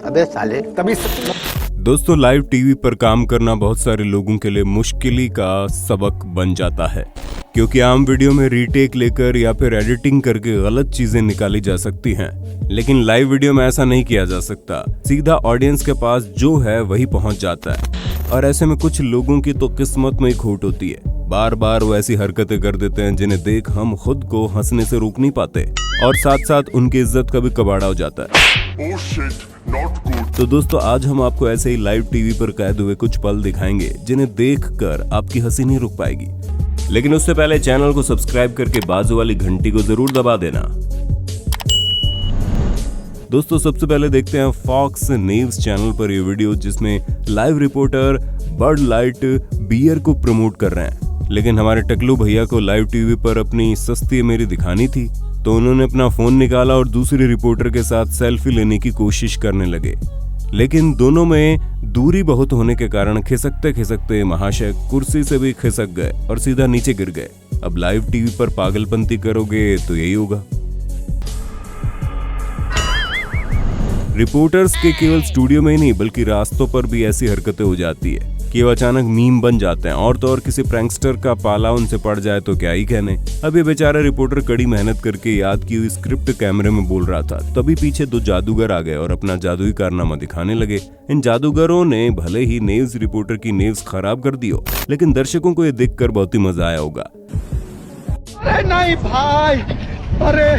अबे साले तभी दोस्तों, लाइव टीवी पर काम करना बहुत सारे लोगों के लिए मुश्किली का सबक बन जाता है, क्योंकि आम वीडियो में रीटेक लेकर या फिर एडिटिंग करके गलत चीजें निकाली जा सकती हैं। लेकिन लाइव वीडियो में ऐसा नहीं किया जा सकता, सीधा ऑडियंस के पास जो है वही पहुंच जाता है। और ऐसे में कुछ लोगों की तो किस्मत में ही खोट होती है, बार बार वो ऐसी हरकतें कर देते हैं जिन्हें देख हम खुद को हंसने से रोक नहीं पाते, और साथ साथ उनकी इज्जत का भी कबाड़ा हो जाता है। Oh shit, not good. तो दोस्तों, आज हम आपको ऐसे ही लाइव टीवी पर कैद हुए कुछ पल दिखाएंगे जिन्हें देखकर आपकी हंसी नहीं रुक पाएगी। लेकिन उससे पहले चैनल को सब्सक्राइब करके बाजू वाली घंटी को जरूर दबा देना। दोस्तों, सबसे पहले देखते हैं फॉक्स न्यूज चैनल पर ये वीडियो, जिसमें live reporter Bud Light beer को प्रमोट कर रहे हैं। लेकिन हमारे टकलू भैया को लाइव टीवी पर अपनी सस्ती अमीरी दिखानी थी, तो उन्होंने अपना फोन निकाला और दूसरी रिपोर्टर के साथ सेल्फी लेने की कोशिश करने लगे। लेकिन दोनों में दूरी बहुत होने के कारण खिसकते खिसकते महाशय कुर्सी से भी खिसक गए और सीधा नीचे गिर गए। अब लाइव टीवी पर पागलपंती करोगे तो यही होगा। रिपोर्टर्स के केवल स्टूडियो में ही नहीं बल्कि रास्तों पर भी ऐसी हरकतें हो जाती है कि वो अचानक मीम बन जाते हैं, और तो और किसी प्रैंकस्टर का पाला उनसे पड़ जाए तो क्या ही कहने। अब ये बेचारा रिपोर्टर कड़ी मेहनत करके याद की हुई स्क्रिप्ट कैमरे में बोल रहा था, तभी पीछे दो जादूगर आ गए और अपना जादुई कारनामा दिखाने लगे। इन जादूगरों ने भले ही न्यूज रिपोर्टर की न्यूज खराब कर दी हो, लेकिन दर्शकों को ये देखकर बहुत ही मजा आया होगा। अरे नहीं भाई, अरे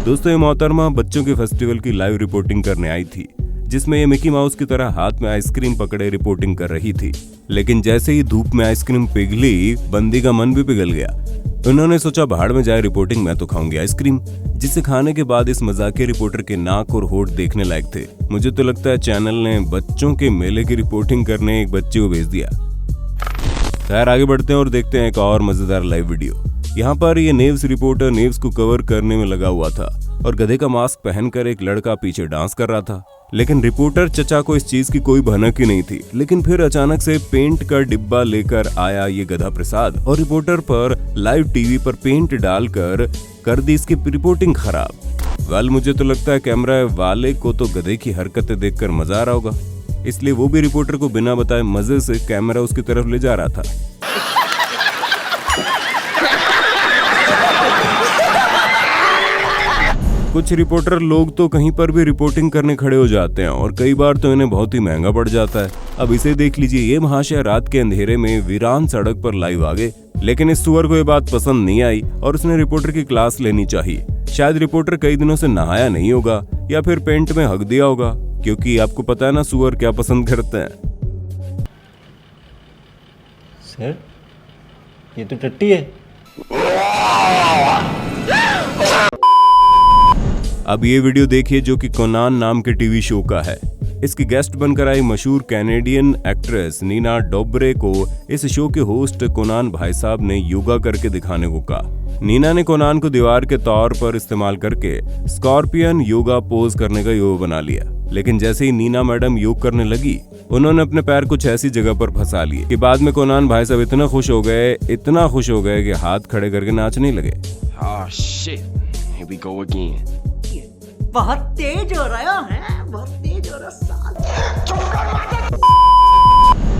दोस्तों, ये मोहतरमा बच्चों के फेस्टिवल की लाइव रिपोर्टिंग करने आई थी, जिसमें ये मिकी माउस की तरह हाथ में आइसक्रीम पकड़े रिपोर्टिंग कर रही थी। लेकिन जैसे ही धूप में आइसक्रीम पिघली, बंदी का मन भी पिघल गया। उन्होंने सोचा भाड़ में जाए रिपोर्टिंग, मैं तो खाऊंगी आइसक्रीम। जिसे खाने के बाद इस मजाकिया रिपोर्टर के नाक और होठ देखने लायक थे। मुझे तो लगता है चैनल ने बच्चों के मेले की रिपोर्टिंग करने एक बच्चे को भेज दिया। खैर, आगे बढ़ते हैं और देखते हैं एक और मजेदार लाइव वीडियो। यहाँ पर ये न्यूज रिपोर्टर न्यूज को कवर करने में लगा हुआ था और गधे का मास्क पहनकर एक लड़का पीछे डांस कर रहा था। लेकिन रिपोर्टर चचा को इस चीज की कोई भनक ही नहीं थी। लेकिन फिर अचानक से पेंट का डिब्बा लेकर आया ये गधा प्रसाद और रिपोर्टर पर लाइव टीवी पर पेंट डालकर कर दी इसकी रिपोर्टिंग खराब। वेल, मुझे तो लगता है कैमरा वाले को तो गधे की हरकतें देखकर मजा आ रहा होगा, इसलिए वो भी रिपोर्टर को बिना बताए मजे से कैमरा उसकी तरफ ले जा रहा था। कुछ रिपोर्टर लोग तो कहीं पर भी रिपोर्टिंग करने खड़े हो जाते हैं और कई बार तो इन्हें बहुत ही महंगा पड़ जाता है। अब इसे देख लीजिए, ये महाशय रात के अंधेरे में वीरान सड़क पर लाइव आ गए। लेकिन इस सुअर को ये बात पसंद नहीं आई और उसने रिपोर्टर की क्लास लेनी चाहिए। शायद रिपोर्टर कई दिनों से नहाया नहीं होगा या फिर पेंट में हक दिया होगा, क्योंकि आपको पता है ना सुअर क्या पसंद करते हैं। सर, ये तो टट्टी है। अब ये वीडियो देखिए, जो कि कोनान नाम के टीवी शो का है। इसकी गेस्ट बनकर आई मशहूर कैनेडियन एक्ट्रेस नीना डोब्रे को इस शो के होस्ट कोनान भाई साहब ने योगा करके दिखाने को कहा। नीना ने कोनान को दीवार के तौर पर इस्तेमाल करके स्कॉर्पियन योगा पोज करने का योग बना लिया। लेकिन जैसे ही नीना मैडम योग करने लगी, उन्होंने अपने पैर कुछ ऐसी जगह पर फंसा लिए कि बाद में कोनान भाई साहब इतना खुश हो गए कि हाथ खड़े करके नाचने लगे। Oh shit, here we go again. बहुत तेज हो रहा है, बहुत तेज हो रहा साल।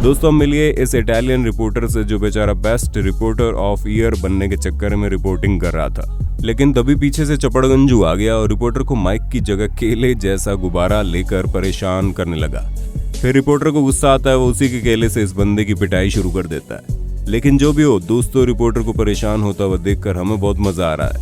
दोस्तों, मिलिए इस इटालियन रिपोर्टर से जो बेचारा बेस्ट रिपोर्टर ऑफ ईयर बनने के चक्कर में रिपोर्टिंग कर रहा था। लेकिन तभी पीछे से चपड़गंजू आ गया और रिपोर्टर को माइक की जगह केले जैसा गुब्बारा लेकर परेशान करने लगा। फिर रिपोर्टर को गुस्सा आता है, वो उसी के केले से इस बंदे की पिटाई शुरू कर देता है। लेकिन जो भी हो दोस्तों, रिपोर्टर को परेशान होता हुआ देखकर हमें बहुत मजा आ रहा है।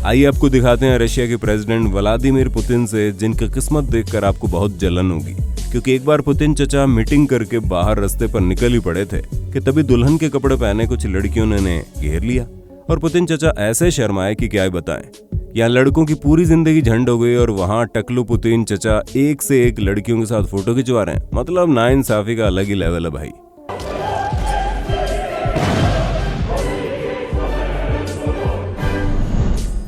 आइए आपको दिखाते हैं रशिया के प्रेसिडेंट व्लादिमीर पुतिन से, जिनकी किस्मत देखकर आपको बहुत जलन होगी। क्योंकि एक बार पुतिन चचा मीटिंग करके बाहर रास्ते पर निकल ही पड़े थे कि तभी दुल्हन के कपड़े पहने कुछ लड़कियों ने घेर लिया और पुतिन चचा ऐसे शर्माए कि क्या ही बताएं। यहाँ लड़कों की पूरी जिंदगी झंड हो गई और वहाँ टकलू पुतिन चचा एक से एक लड़कियों के साथ फोटो खिंचवा रहे हैं। मतलब नाइंसाफी का अलग ही लेवल है भाई।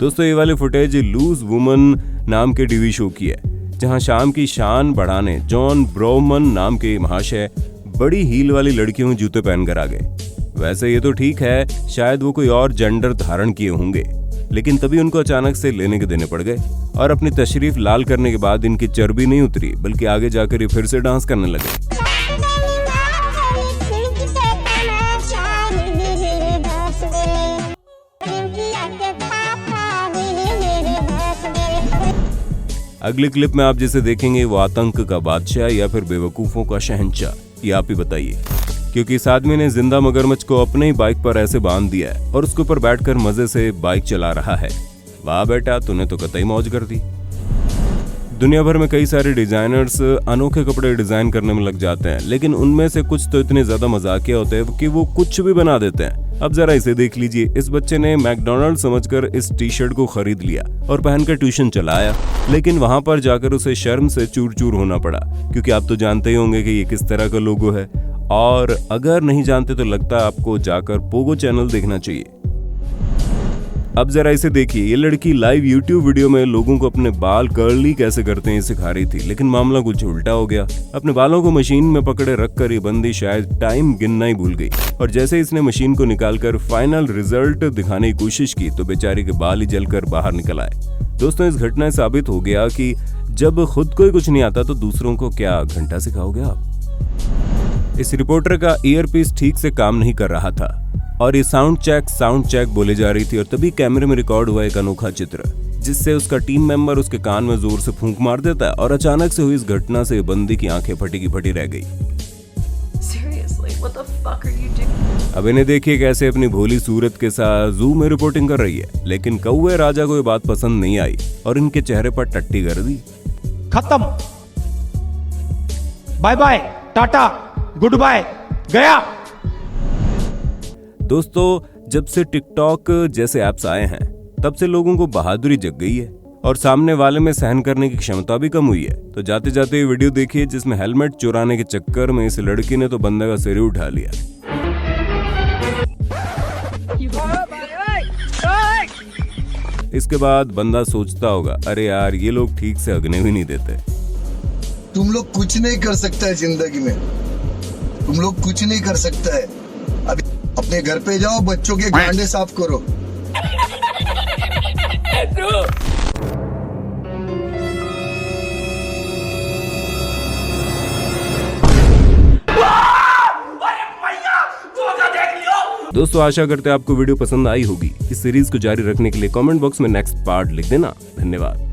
दोस्तों, ये वाली फुटेज लूज वुमन नाम के टीवी शो की है, जहां शाम की शान बढ़ाने जॉन ब्रोमन नाम के महाशय बड़ी हील वाली लड़कियों में जूते पहनकर आ गए। वैसे ये तो ठीक है, शायद वो कोई और जेंडर धारण किए होंगे, लेकिन तभी उनको अचानक से लेने के देने पड़ गए और अपनी तशरीफ लाल करने के बाद इनकी चर्बी नहीं उतरी, बल्कि आगे जाकर ये फिर से डांस करने लगे। अगली क्लिप में आप जिसे देखेंगे वो आतंक का बादशाह या फिर बेवकूफों का शहंशाह, ये आप ही बताइए, क्योंकि इस आदमी ने जिंदा मगरमच्छ को अपने ही बाइक पर ऐसे बांध दिया है और उसके ऊपर बैठकर मजे से बाइक चला रहा है। वाह बेटा, तूने तो कतई मौज कर दी। दुनिया भर में कई सारे डिजाइनर्स अनोखे कपड़े डिजाइन करने में लग जाते हैं, लेकिन उनमें से कुछ तो इतने ज्यादा मजाकिया होते हैं कि वो कुछ भी बना देते हैं। अब जरा इसे देख लीजिए, इस बच्चे ने मैकडोनल्ड समझकर इस टी शर्ट को खरीद लिया और पहनकर ट्यूशन चलाया, लेकिन वहां पर जाकर उसे शर्म से चूर चूर होना पड़ा, क्योंकि आप तो जानते ही होंगे कि ये किस तरह का लोगो है, और अगर नहीं जानते तो लगता है आपको जाकर पोगो चैनल देखना चाहिए। अब जरा इसे देखिए, ये लड़की लाइव यूट्यूब वीडियो में लोगों को अपने बाल कर्ली कैसे करते हैं सिखा रही थी, लेकिन मामला कुछ उल्टा हो गया। अपने बालों को मशीन में पकड़े रखकर ये बंदी शायद टाइम गिनना ही भूल गई, और जैसे इसने मशीन को निकालकर फाइनल रिजल्ट दिखाने की कोशिश की तो बेचारी के बाल ही जलकर बाहर निकल आए। दोस्तों, इस घटना से साबित हो गया कि जब खुद को ही कुछ नहीं आता तो दूसरों को क्या घंटा सिखाओगे आप। इस रिपोर्टर का ईयरपीस ठीक से काम नहीं कर रहा था और ये साउंड चेक बोले जा रही थी, और तभी कैमरे में रिकॉर्ड हुआ एक अनोखा चित्र, जिससे उसका टीम मेंबर उसके कान में जोर से फूंक मार देता है और अचानक से हुई इस घटना से बंदी की आंखें फटी की फटी रह गई। Seriously, what the fuck are you doing? अब इन्हें देखिए कैसे अपनी भोली सूरत के साथ जू में रिपोर्टिंग कर रही है, लेकिन कौवे राजा को ये बात पसंद नहीं आई और इनके चेहरे पर टट्टी कर दी। खत्म, bye bye, tata, good bye, गया। दोस्तों, जब से टिकटॉक जैसे ऐप्स आए हैं तब से लोगों को बहादुरी जग गई है और सामने वाले में सहन करने की क्षमता भी कम हुई है। तो जाते जाते ये वीडियो देखिए जिसमें हेलमेट चुराने के चक्कर में इस लड़की ने तो बंदे का सिर ही उठा लिया। इसके बाद बंदा सोचता होगा, अरे यार ये लोग ठीक से हगने भी नहीं देते। तुम लोग कुछ नहीं कर सकता है जिंदगी में, तुम लोग कुछ नहीं कर सकता है। अभी अपने घर पे जाओ, बच्चों के गांडे साफ करो। दोस्तों, आशा करते हैं आपको वीडियो पसंद आई होगी। इस सीरीज को जारी रखने के लिए कमेंट बॉक्स में नेक्स्ट पार्ट लिख देना। धन्यवाद।